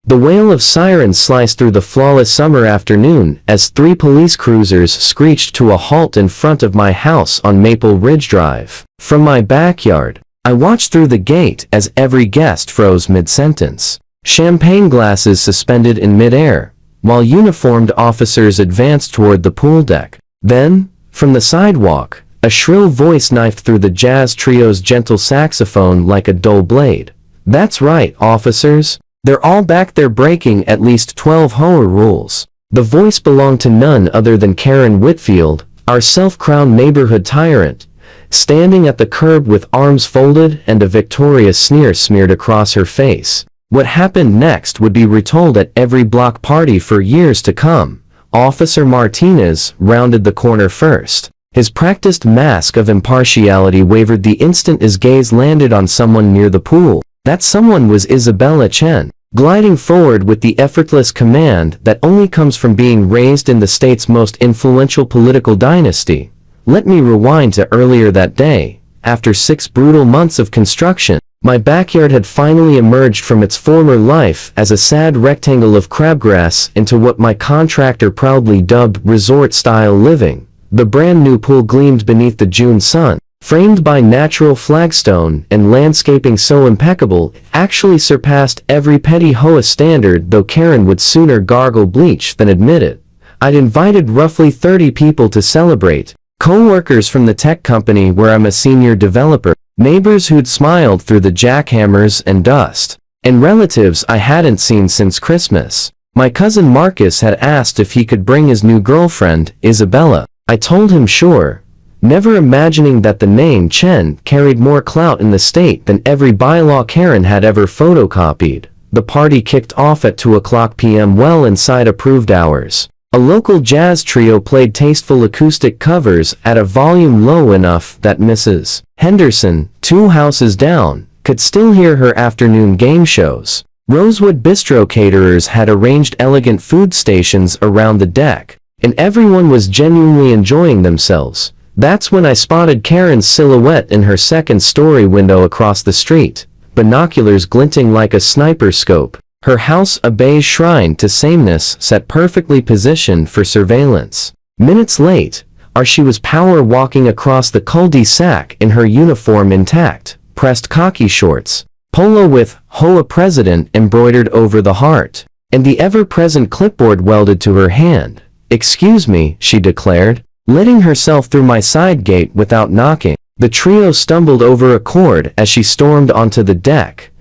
The wail of sirens sliced through the flawless summer afternoon as 3 police cruisers screeched to a halt in front of my house on Maple Ridge Drive. From my backyard, I watched through the gate as every guest froze mid-sentence. Champagne glasses suspended in mid-air, while uniformed officers advanced toward the pool deck. Then, from the sidewalk, a shrill voice knifed through the jazz trio's gentle saxophone like a dull blade. "That's right, officers. They're all back there breaking at least 12 HOA rules." The voice belonged to none other than Karen Whitfield, our self-crowned neighborhood tyrant, standing at the curb with arms folded and a victorious sneer smeared across her face. What happened next would be retold at every block party for years to come. Officer Martinez rounded the corner first. His practiced mask of impartiality wavered the instant his gaze landed on someone near the pool. That someone was Isabella Chen, gliding forward with the effortless command that only comes from being raised in the state's most influential political dynasty. Let me rewind to earlier that day. After 6 brutal months of construction, my backyard had finally emerged from its former life as a sad rectangle of crabgrass into what my contractor proudly dubbed resort-style living. The brand new pool gleamed beneath the June sun, framed by natural flagstone and landscaping so impeccable it actually surpassed every petty HOA standard, though Karen would sooner gargle bleach than admit it. I'd invited roughly 30 people to celebrate. Co-workers from the tech company where I'm a senior developer, neighbors who'd smiled through the jackhammers and dust, and relatives I hadn't seen since Christmas. My cousin Marcus had asked if he could bring his new girlfriend, Isabella. I told him sure, never imagining that the name Chen carried more clout in the state than every bylaw Karen had ever photocopied. The party kicked off at 2:00 p.m. well inside approved hours. A local jazz trio played tasteful acoustic covers at a volume low enough that Mrs. Henderson, 2 houses down, could still hear her afternoon game shows. Rosewood Bistro caterers had arranged elegant food stations around the deck, and everyone was genuinely enjoying themselves. That's when I spotted Karen's silhouette in her second-story window across the street, binoculars glinting like a sniper scope. Her house a beige shrine to sameness set perfectly positioned for surveillance. Minutes late, she was power walking across the cul-de-sac in her uniform intact, pressed khaki shorts, polo with HOA President embroidered over the heart, and the ever-present clipboard welded to her hand. "Excuse me," she declared, letting herself through my side gate without knocking. The trio stumbled over a cord as she stormed onto the deck.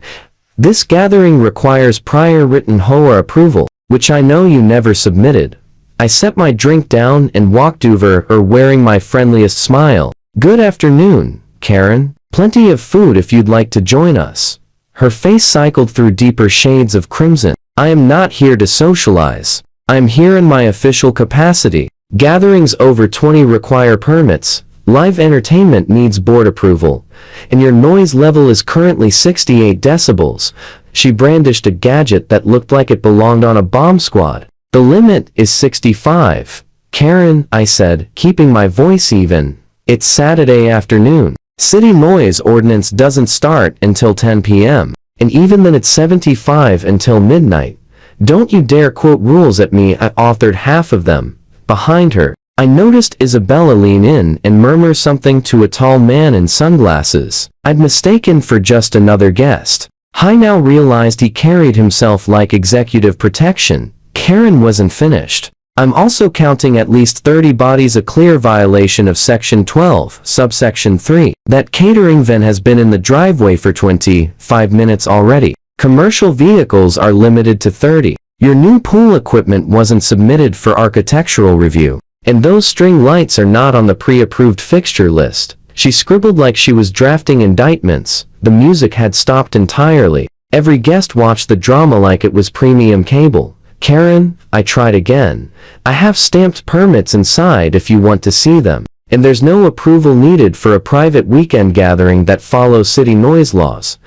"This gathering requires prior written HOA approval, which I know you never submitted." I set my drink down and walked over her wearing my friendliest smile. "Good afternoon, Karen. Plenty of food if you'd like to join us." Her face cycled through deeper shades of crimson. "I am not here to socialize. I am here in my official capacity. Gatherings over 20 require permits. Live entertainment needs board approval, and your noise level is currently 68 decibels. She brandished a gadget that looked like it belonged on a bomb squad. "The limit is 65. Karen," I said, keeping my voice even. "It's Saturday afternoon. City noise ordinance doesn't start until 10 p.m., and even then it's 75 until midnight. Don't you dare quote rules at me. I authored half of them." Behind her, I noticed Isabella lean in and murmur something to a tall man in sunglasses I'd mistaken for just another guest. I now realized he carried himself like executive protection. Karen wasn't finished. "I'm also counting at least 30 bodies, a clear violation of Section 12, subsection 3. That catering van has been in the driveway for 25 minutes already. Commercial vehicles are limited to 30. Your new pool equipment wasn't submitted for architectural review. And those string lights are not on the pre-approved fixture list." She scribbled like she was drafting indictments. The music had stopped entirely. Every guest watched the drama like it was premium cable. "Karen," I tried again, "I have stamped permits inside if you want to see them. And there's no approval needed for a private weekend gathering that follows city noise laws."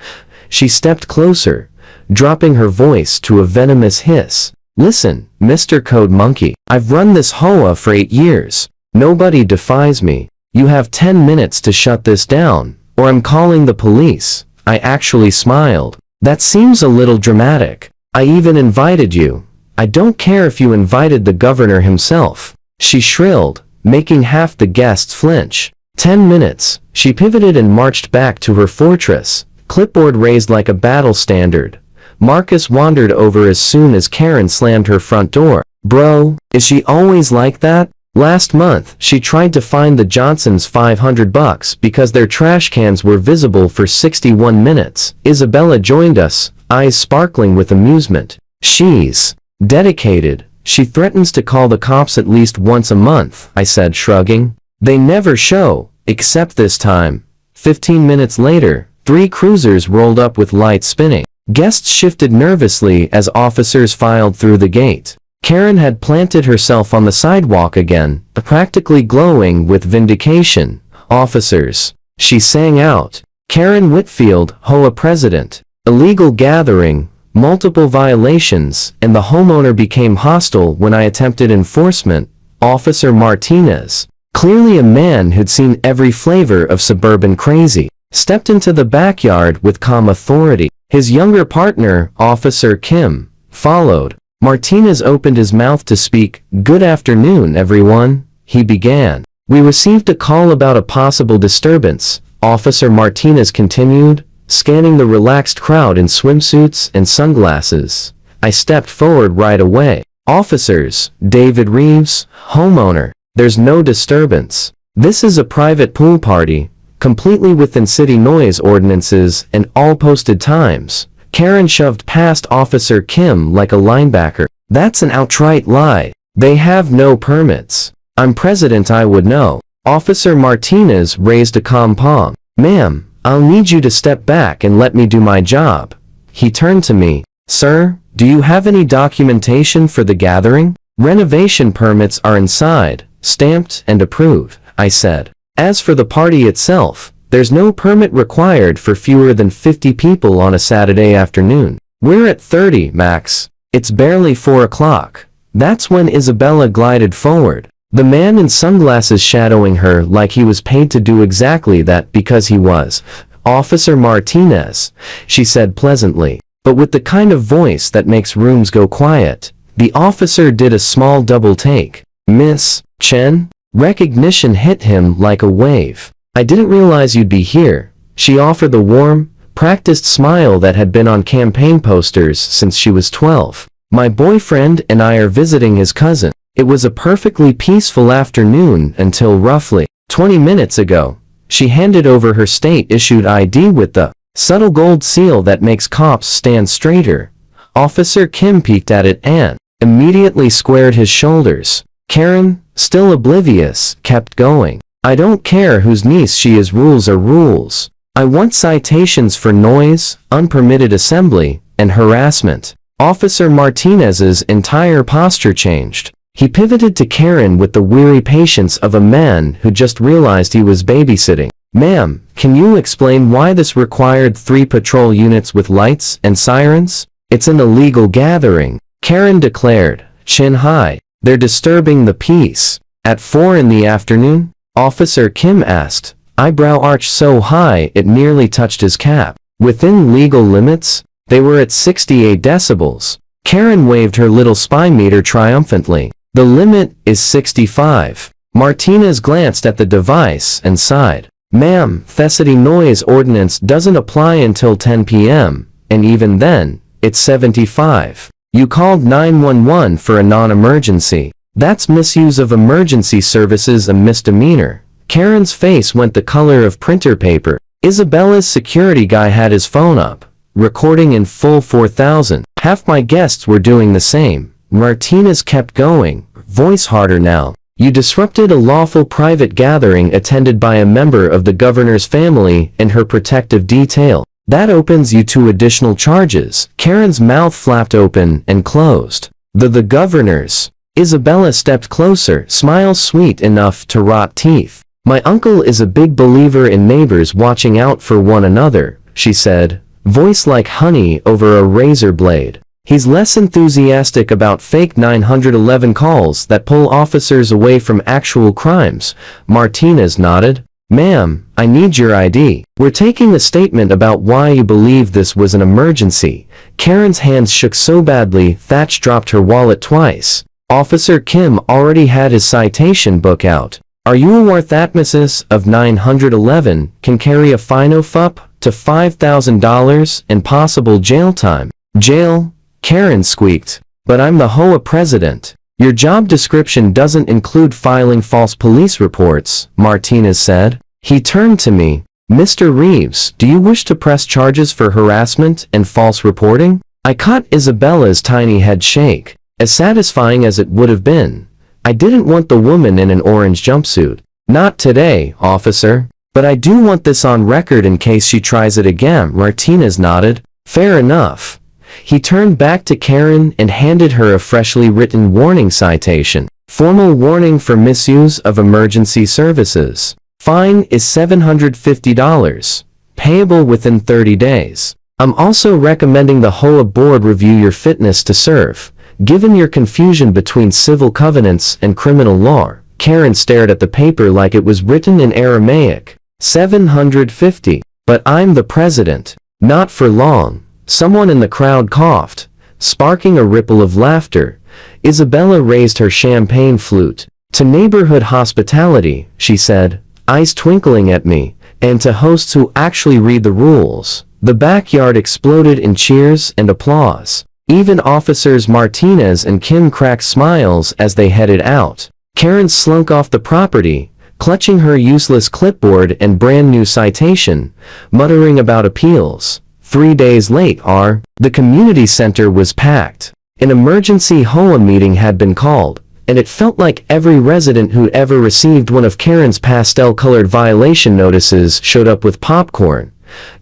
She stepped closer, dropping her voice to a venomous hiss. "Listen, Mr. Code Monkey, I've run this HOA for 8 years. Nobody defies me. You have 10 minutes to shut this down, or I'm calling the police." I actually smiled. "That seems a little dramatic." I even invited you. I don't care if you invited the governor himself," she shrilled, making half the guests flinch. 10 minutes, she pivoted and marched back to her fortress, clipboard raised like a battle standard. Marcus wandered over as soon as Karen slammed her front door. "Bro, is she always like that? Last month, she tried to fine the Johnsons $500 because their trash cans were visible for 61 minutes. Isabella joined us, eyes sparkling with amusement. "She's dedicated. She threatens to call the cops at least once a month," I said, shrugging. "They never show, except this time." 15 minutes later, 3 cruisers rolled up with lights spinning. Guests shifted nervously as officers filed through the gate. Karen had planted herself on the sidewalk again, practically glowing with vindication. "Officers," she sang out. "Karen Whitfield, HOA President. Illegal gathering, multiple violations, and the homeowner became hostile when I attempted enforcement." Officer Martinez, clearly a man who'd seen every flavor of suburban crazy, stepped into the backyard with calm authority. His younger partner, Officer Kim, followed. Martinez opened his mouth to speak. "Good afternoon, everyone," he began. "We received a call about a possible disturbance," Officer Martinez continued, scanning the relaxed crowd in swimsuits and sunglasses. I stepped forward right away. "Officers, David Reeves, homeowner, there's no disturbance. This is a private pool party, completely within city noise ordinances and all posted times." Karen shoved past Officer Kim like a linebacker. "That's an outright lie. They have no permits. I'm president, I would know." Officer Martinez raised a calm palm. "Ma'am, I'll need you to step back and let me do my job." He turned to me. "Sir, do you have any documentation for the gathering?" "Renovation permits are inside, stamped and approved," I said. "As for the party itself, there's no permit required for fewer than 50 people on a Saturday afternoon. We're at 30, max. It's barely 4 o'clock." That's when Isabella glided forward, the man in sunglasses shadowing her like he was paid to do exactly that because he was. "Officer Martinez," she said pleasantly, but with the kind of voice that makes rooms go quiet. The officer did a small double take. "Miss Chen?" Recognition hit him like a wave. "I didn't realize you'd be here." She offered the warm, practiced smile that had been on campaign posters since she was 12. "My boyfriend and I are visiting his cousin. It was a perfectly peaceful afternoon until roughly 20 minutes ago." She handed over her state-issued ID with the subtle gold seal that makes cops stand straighter. Officer Kim peeked at it and immediately squared his shoulders. Karen, still oblivious, kept going. "I don't care whose niece she is, rules are rules. I want citations for noise, unpermitted assembly, and harassment." Officer Martinez's entire posture changed. He pivoted to Karen with the weary patience of a man who just realized he was babysitting. "Ma'am, can you explain why this required 3 patrol units with lights and sirens? It's an illegal gathering," Karen declared, chin high. "They're disturbing the peace." "At 4 in the afternoon?" Officer Kim asked, eyebrow arched so high it nearly touched his cap. "Within legal limits?" "They were at 68 decibels. Karen waved her little spy meter triumphantly. "The limit is 65. Martinez glanced at the device and sighed. "Ma'am, the city noise ordinance doesn't apply until 10 p.m., and even then, it's 75. You called 911 for a non-emergency. That's misuse of emergency services, a misdemeanor." Karen's face went the color of printer paper. Isabella's security guy had his phone up, recording in full 4,000. Half my guests were doing the same. Martinez kept going, voice harder now. "You disrupted a lawful private gathering attended by a member of the governor's family and her protective detail. That opens you to additional charges." Karen's mouth flapped open and closed. The governor's." Isabella stepped closer, smile sweet enough to rot teeth. "My uncle is a big believer in neighbors watching out for one another," she said, voice like honey over a razor blade. "He's less enthusiastic about fake 911 calls that pull officers away from actual crimes." Martinez nodded. "Ma'am, I need your ID. We're taking a statement about why you believe this was an emergency." Karen's hands shook so badly Thatch dropped her wallet twice. Officer Kim already had his citation book out. Are you aware that Mrs. of 911 can carry a fine of up to $5,000 and possible jail time? Jail? Karen squeaked. But I'm the HOA president. Your job description doesn't include filing false police reports, Martinez said. He turned to me. Mr. Reeves, do you wish to press charges for harassment and false reporting? I caught Isabella's tiny head shake. As satisfying as it would have been, I didn't want the woman in an orange jumpsuit. Not today, officer. But I do want this on record in case she tries it again. Martinez nodded. Fair enough. He turned back to Karen and handed her a freshly written warning citation. Formal warning for misuse of emergency services. Fine is $750. Payable within 30 days. I'm also recommending the HOA board review your fitness to serve. Given your confusion between civil covenants and criminal law, Karen stared at the paper like it was written in Aramaic. 750. But I'm the president. Not for long. Someone in the crowd coughed, sparking a ripple of laughter. Isabella raised her champagne flute. To neighborhood hospitality, she said, eyes twinkling at me, and to hosts who actually read the rules. The backyard exploded in cheers and applause. Even officers Martinez and Kim cracked smiles as they headed out. Karen slunk off the property, clutching her useless clipboard and brand new citation, muttering about appeals. 3 days later, the community center was packed. An emergency HOA meeting had been called, and it felt like every resident who'd ever received one of Karen's pastel-colored violation notices showed up with popcorn.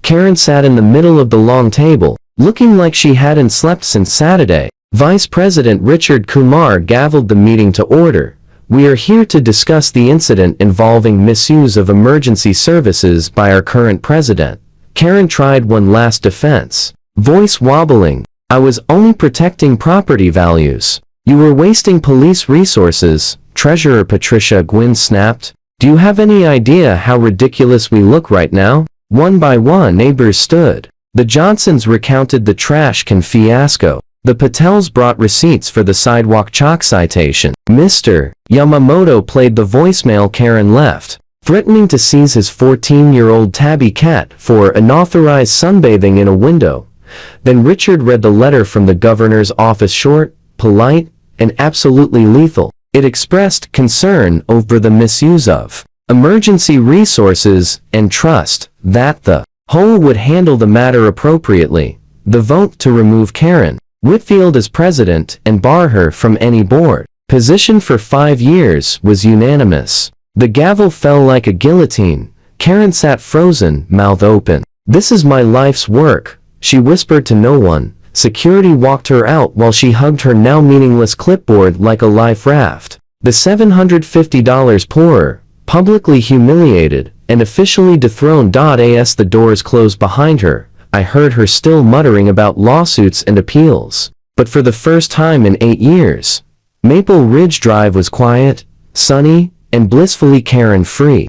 Karen sat in the middle of the long table, looking like she hadn't slept since Saturday. Vice President Richard Kumar gavelled the meeting to order. We are here to discuss the incident involving misuse of emergency services by our current president. Karen tried one last defense, voice wobbling. I was only protecting property values. You were wasting police resources, Treasurer Patricia Gwynn snapped. Do you have any idea how ridiculous we look right now? One by one neighbors stood. The Johnsons recounted the trash can fiasco. The Patels brought receipts for the sidewalk chalk citation. Mr. Yamamoto played the voicemail Karen left, threatening to seize his 14-year-old tabby cat for unauthorized sunbathing in a window. Then Richard read the letter from the governor's office, short, polite, and absolutely lethal. It expressed concern over the misuse of emergency resources and trust that the HOA would handle the matter appropriately. The vote to remove Karen Whitfield as president and bar her from any board position for 5 years was unanimous. The gavel fell like a guillotine. Karen sat frozen, mouth open. This is my life's work, she whispered to no one. Security walked her out while she hugged her now meaningless clipboard like a life raft. The $750 poorer, publicly humiliated, and officially dethroned. As the doors closed behind her, I heard her still muttering about lawsuits and appeals. But for the first time in 8 years, Maple Ridge Drive was quiet, sunny, and blissfully Karen-free.